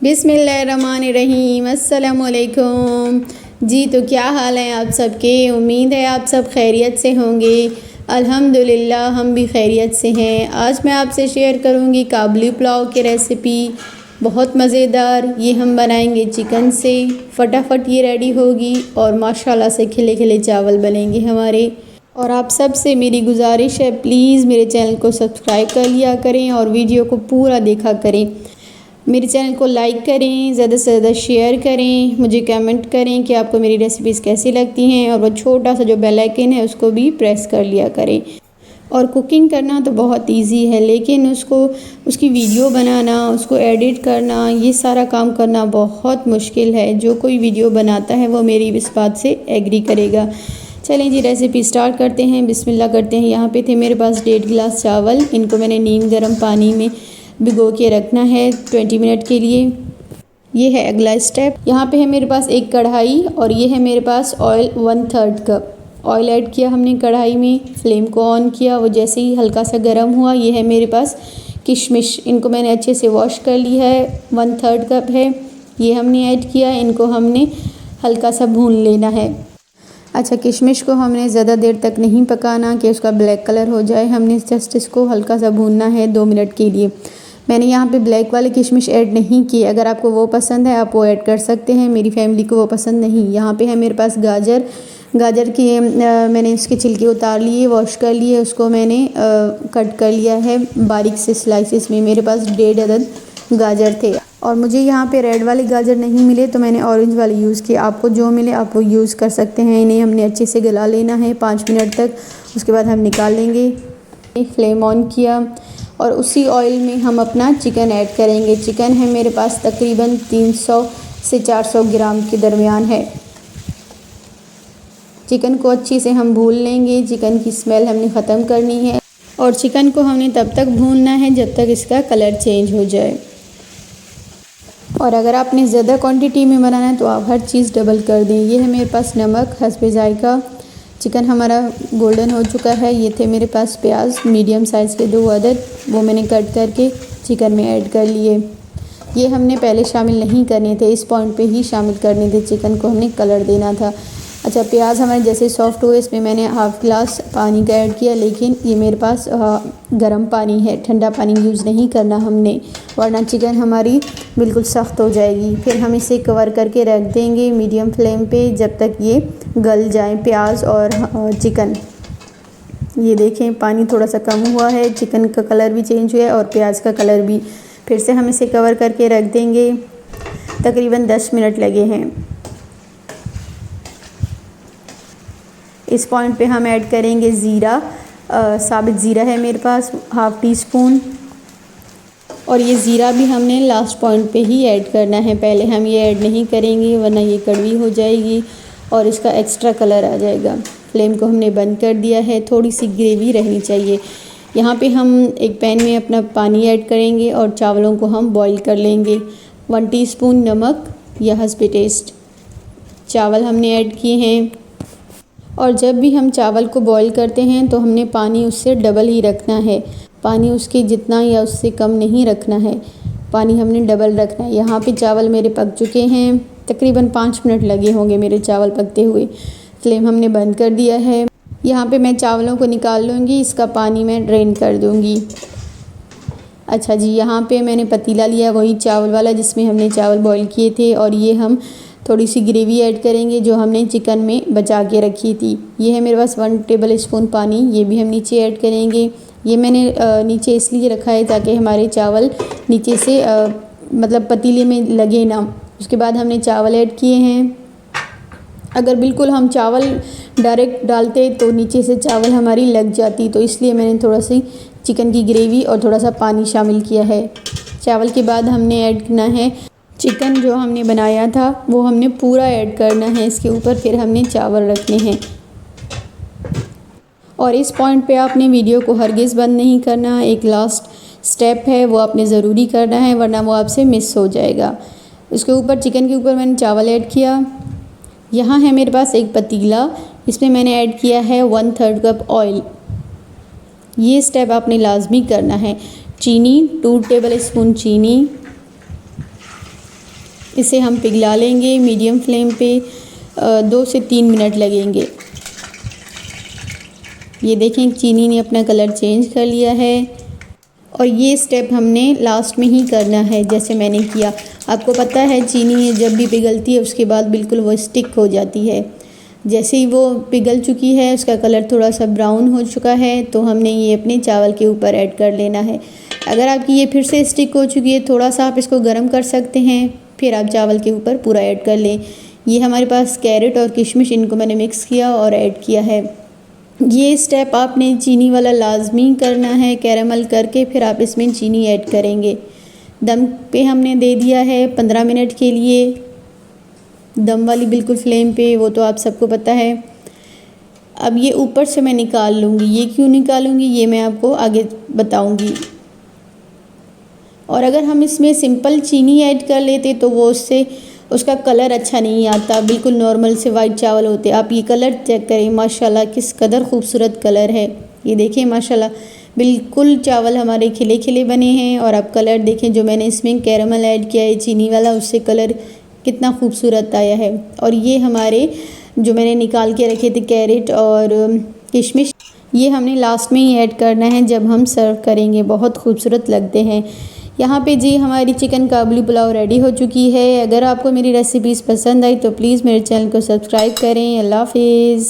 बिस्मिल्लाहिर्रहमानिर्रहीम। अस्सलामुअलैकुम। जी तो क्या हाल है आप सबके। उम्मीद है आप सब खैरियत से होंगे। अल्हम्दुलिल्लाह हम भी खैरियत से हैं। आज मैं आपसे शेयर करूंगी काबुली पुलाव की रेसिपी, बहुत मज़ेदार। ये हम बनाएंगे चिकन से। फटाफट ये रेडी होगी और माशाल्लाह से खिले खिले चावल बनेंगे हमारे। और आप सब से मेरी गुजारिश है, प्लीज़ मेरे चैनल को सब्सक्राइब कर लिया करें और वीडियो को पूरा देखा करें। मेरे चैनल को लाइक करें, ज़्यादा से ज़्यादा शेयर करें, मुझे कमेंट करें कि आपको मेरी रेसिपीज़ कैसी लगती हैं। और वो छोटा सा जो बेल आइकन है उसको भी प्रेस कर लिया करें। और कुकिंग करना तो बहुत इजी है, लेकिन उसकी वीडियो बनाना, उसको एडिट करना, ये सारा काम करना बहुत मुश्किल है। जो कोई वीडियो बनाता है वो मेरी इस बात से एग्री करेगा। चलें जी रेसिपी स्टार्ट करते हैं। बिस्मिल्लाह करते हैं। यहाँ पे थे मेरे पास 1.5 गिलास चावल। इनको मैंने नीम गर्म पानी में भिगो के रखना है 20 मिनट के लिए। ये है अगला स्टेप। यहाँ पे है मेरे पास एक कढ़ाई और ये है मेरे पास ऑयल 1/3 कप। ऑयल ऐड किया हमने कढ़ाई में, फ्लेम को ऑन किया। वो जैसे ही हल्का सा गर्म हुआ, ये है मेरे पास किशमिश। इनको मैंने अच्छे से वॉश कर लिया है, 1/3 कप है। ये हमने ऐड किया। इनको हमने हल्का सा भून लेना है। अच्छा, किशमिश को हमने ज़्यादा देर तक नहीं पकाना कि उसका ब्लैक कलर हो जाए। हमने जस्ट इसको हल्का सा भूनना है 2 मिनट के लिए। मैंने यहाँ पे ब्लैक वाले किशमिश ऐड नहीं किए। अगर आपको वो पसंद है आप वो ऐड कर सकते हैं। मेरी फैमिली को वो पसंद नहीं। यहाँ पे है मेरे पास गाजर की मैंने इसके छिलके उतार लिए, वॉश कर लिए। उसको मैंने कट कर लिया है बारीक से स्लाइसिस में। मेरे पास 1.5 अदद गाजर थे और मुझे यहाँ पे रेड वाले गाजर नहीं मिले तो मैंने ऑरेंज वाले यूज़ किए। आपको जो मिले आप वो यूज़ कर सकते हैं। इन्हें हमने अच्छे से गला लेना है 5 मिनट तक। उसके बाद हम निकाल लेंगे। फ्लेम ऑन किया और उसी ऑयल में हम अपना चिकन ऐड करेंगे। चिकन है मेरे पास तकरीबन 300 से 400 ग्राम के दरमियान है। चिकन को अच्छी से हम भून लेंगे। चिकन की स्मेल हमने ख़त्म करनी है और चिकन को हमने तब तक भूनना है जब तक इसका कलर चेंज हो जाए। और अगर आपने ज़्यादा क्वांटिटी में बनाना है तो आप हर चीज़ डबल कर दें। ये है मेरे पास नमक हस्बे जायका। चिकन हमारा गोल्डन हो चुका है। ये थे मेरे पास प्याज मीडियम साइज़ के 2 अदद, वो मैंने कट करके चिकन में ऐड कर लिए। ये हमने पहले शामिल नहीं करने थे, इस पॉइंट पे ही शामिल करने थे। चिकन को हमने कलर देना था। अच्छा, प्याज हमारे जैसे सॉफ्ट हुए, इसमें मैंने हाफ़ गिलास पानी का ऐड किया। लेकिन ये मेरे पास गर्म पानी है, ठंडा पानी यूज़ नहीं करना हमने, वरना चिकन हमारी बिल्कुल सख्त हो जाएगी। फिर हम इसे कवर करके रख देंगे मीडियम फ्लेम पे जब तक ये गल जाए प्याज और चिकन। ये देखें पानी थोड़ा सा कम हुआ है, चिकन का कलर भी चेंज हुआ है और प्याज का कलर भी। फिर से हम इसे कवर करके रख देंगे। तकरीबन 10 मिनट लगे हैं। इस पॉइंट पे हम ऐड करेंगे ज़ीरा। साबित ज़ीरा है मेरे पास 1/2 टीस्पून। और ये ज़ीरा भी हमने लास्ट पॉइंट पे ही ऐड करना है, पहले हम ये ऐड नहीं करेंगे वरना ये कड़वी हो जाएगी और इसका एक्स्ट्रा कलर आ जाएगा। फ्लेम को हमने बंद कर दिया है। थोड़ी सी ग्रेवी रहनी चाहिए। यहाँ पे हम एक पैन में अपना पानी ऐड करेंगे और चावलों को हम बॉईल कर लेंगे। 1 टीस्पून नमक या हस्बे टेस्ट चावल हमने ऐड किए हैं। और जब भी हम चावल को बॉईल करते हैं तो हमने पानी उससे डबल ही रखना है। पानी उसके जितना या उससे कम नहीं रखना है, पानी हमने डबल रखना है। यहाँ पे चावल मेरे पक चुके हैं। तकरीबन 5 मिनट लगे होंगे मेरे चावल पकते हुए। फ्लेम हमने बंद कर दिया है। यहाँ पे मैं चावलों को निकाल लूँगी, इसका पानी मैं ड्रेन कर दूँगी। अच्छा जी, यहाँ पे मैंने पतीला लिया वही चावल वाला जिसमें हमने चावल बॉईल किए थे और ये हम थोड़ी सी ग्रेवी ऐड करेंगे जो हमने चिकन में बचा के रखी थी। ये है मेरे पास 1 टेबल स्पून पानी, ये भी हम नीचे ऐड करेंगे। ये मैंने नीचे इसलिए रखा है ताकि हमारे चावल नीचे से मतलब पतीले में लगे ना। उसके बाद हमने चावल ऐड किए हैं। अगर बिल्कुल हम चावल डायरेक्ट डालते तो नीचे से चावल हमारी लग जाती, तो इसलिए मैंने थोड़ा सी चिकन की ग्रेवी और थोड़ा सा पानी शामिल किया है। चावल के बाद हमने ऐड करना है चिकन जो हमने बनाया था, वो हमने पूरा ऐड करना है इसके ऊपर। फिर हमने चावल रखने हैं। और इस पॉइंट पे आपने वीडियो को हरगिज़ बंद नहीं करना। एक लास्ट स्टेप है, वो आपने ज़रूरी करना है वरना वो आपसे मिस हो जाएगा। उसके ऊपर चिकन के ऊपर मैंने चावल ऐड किया। यहाँ है मेरे पास एक पतीला, इसमें मैंने ऐड किया है 1/3 कप ऑयल। ये स्टेप आपने लाजमी करना है। चीनी 2 टेबल स्पून चीनी, इसे हम पिघला लेंगे मीडियम फ्लेम पे, 2 से 3 मिनट लगेंगे। ये देखें चीनी ने अपना कलर चेंज कर लिया है और ये स्टेप हमने लास्ट में ही करना है जैसे मैंने किया। आपको पता है चीनी जब भी पिघलती है उसके बाद बिल्कुल वो स्टिक हो जाती है। जैसे ही वो पिघल चुकी है, उसका कलर थोड़ा सा ब्राउन हो चुका है, तो हमने ये अपने चावल के ऊपर ऐड कर लेना है। अगर आपकी ये फिर से स्टिक हो चुकी है, थोड़ा सा आप इसको गर्म कर सकते हैं, फिर आप चावल के ऊपर पूरा ऐड कर लें। ये हमारे पास कैरेट और किशमिश, इनको मैंने मिक्स किया और ऐड किया है। ये स्टेप आपने चीनी वाला लाजमी करना है, कैरामल करके फिर आप इसमें चीनी ऐड करेंगे। दम पे हमने दे दिया है 15 मिनट के लिए, दम वाली बिल्कुल फ्लेम पे, वो तो आप सबको पता है। अब ये ऊपर से मैं निकाल लूँगी। ये क्यों निकालूँगी ये मैं आपको आगे बताऊँगी। और अगर हम इसमें सिंपल चीनी ऐड कर लेते तो वो उसका कलर अच्छा नहीं आता, बिल्कुल नॉर्मल से वाइट चावल होते। आप ये कलर चेक करें, माशाल्लाह किस कदर खूबसूरत कलर है। ये देखें माशाल्लाह बिल्कुल चावल हमारे खिले खिले बने हैं। और आप कलर देखें, जो मैंने इसमें कैरामल ऐड किया है चीनी वाला, उससे कलर कितना खूबसूरत आया है। और ये हमारे जो मैंने निकाल के रखे थे कैरेट और किशमिश, ये हमने लास्ट में ही ऐड करना है जब हम सर्व करेंगे, बहुत खूबसूरत लगते हैं। यहाँ पे जी हमारी चिकन काबुली पुलाव रेडी हो चुकी है। अगर आपको मेरी रेसिपीज़ पसंद आई तो प्लीज़ मेरे चैनल को सब्सक्राइब करें। अल्लाह हाफिज़।